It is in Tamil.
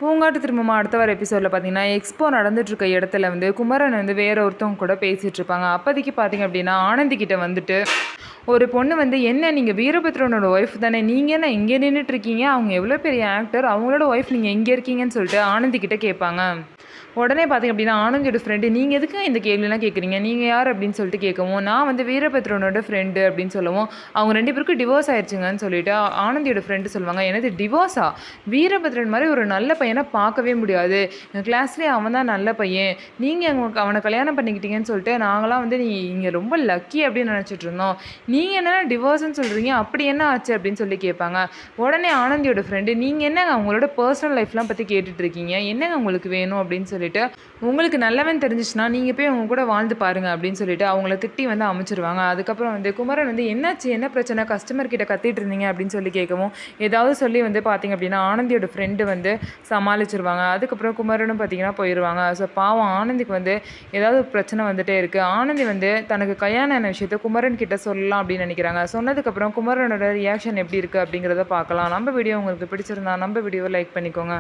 பூங்காட்டு திரும்பமா அடுத்த வர எபிசோடில் பார்த்தீங்கன்னா எக்ஸ்போ நடந்துட்டுருக்க இடத்துல வந்து குமரன் வந்து வேற ஒருத்தவங்க கூட பேசிகிட்டு இருப்பாங்க. அப்போதைக்கு பார்த்தீங்க அப்படின்னா ஆனந்தி கிட்ட வந்துட்டு ஒரு பொண்ணு வந்து என்ன நீங்கள் வீரபத்ரனோட ஒய்ஃப் தானே, நீங்கள் என்ன இங்கே நின்றுட்டுருக்கீங்க, அவங்க எவ்வளோ பெரிய ஆக்டர், அவங்களோட ஒய்ஃப் நீங்கள் எங்கே இருக்கீங்கன்னு சொல்லிட்டு ஆனந்தி கிட்ட கேட்பாங்க. உடனே பார்த்திங்க அப்படின்னா ஆனந்தியோட ஃப்ரெண்டு நீங்கள் எதுக்கு இந்த கேள்விலாம் கேட்குறீங்க, நீங்கள் யார் அப்படின்னு சொல்லிட்டு கேட்கவும், நான் வந்து வீரபத்ரனோட ஃப்ரெண்டு அப்படின்னு சொல்லவும், அவங்க 2 பேருக்கும் டிவோர்ஸ் ஆயிடுச்சுங்கன்னு சொல்லிட்டு ஆனந்தியோட ஃப்ரெண்டு சொல்லுவாங்க. எனது டிவோர்ஸா, வீரபத்ரன் மாதிரி ஒரு நல்ல பையனை பார்க்கவே முடியாது, எங்கள் கிளாஸ்லேயே அவன் தான் நல்ல பையன், நீங்கள் அவனை கல்யாணம் பண்ணிக்கிட்டீங்கன்னு சொல்லிட்டு நாங்களாம் வந்து இங்கே ரொம்ப லக்கி அப்படின்னு நினச்சிட்டு இருந்தோம், நீங்கள் என்ன டிவோர்ஸ்ன்னு சொல்கிறீங்க, அப்படி என்ன ஆச்சு அப்படின்னு சொல்லி கேட்பாங்க. உடனே ஆனந்தியோட ஃப்ரெண்டு நீங்கள் என்னங்க அவங்களோட பர்சனல் லைஃப்லாம் பற்றி கேட்டுட்டு இருக்கீங்க, என்னங்க உங்களுக்கு வேணும் அப்படின்னு சொல்லிட்டு, உங்களுக்கு நல்லவன் தெரிஞ்சிச்சுன்னா நீங்கள் போய் அவங்க கூட வாழ்ந்து பாருங்க அப்படின்னு சொல்லிட்டு அவங்கள திட்டி வந்து அமைச்சிருவாங்க. அதுக்கப்புறம் வந்து குமரன் வந்து என்னாச்சு, என்ன பிரச்சனை, கஸ்டமர் கிட்ட கத்திட்டு இருந்தீங்க அப்படின்னு சொல்லி கேட்கவும், ஏதாவது சொல்லி வந்து பார்த்தீங்க அப்படின்னா ஆனந்தியோட ஃப்ரெண்டு வந்து சமாளிச்சிருவாங்க. அதுக்கப்புறம் குமரனும் பார்த்தீங்கன்னா போயிடுவாங்க. ஸோ பாவம் ஆனந்திக்கு வந்து ஏதாவது பிரச்சனை வந்துட்டே இருக்குது. ஆனந்தி வந்து தனக்கு கல்யாணம் ஆன விஷயத்தை குமரன் கிட்ட சொல்லலாம் அப்படின்னு நினைக்கிறாங்க. சொன்னதுக்கப்புறம் குமரனோட ரியாக்ஷன் எப்படி இருக்குது அப்படிங்கிறத பார்க்கலாம். நம்ம வீடியோ உங்களுக்கு பிடிச்சிருந்தா நம்ம வீடியோவை லைக் பண்ணிக்கோங்க.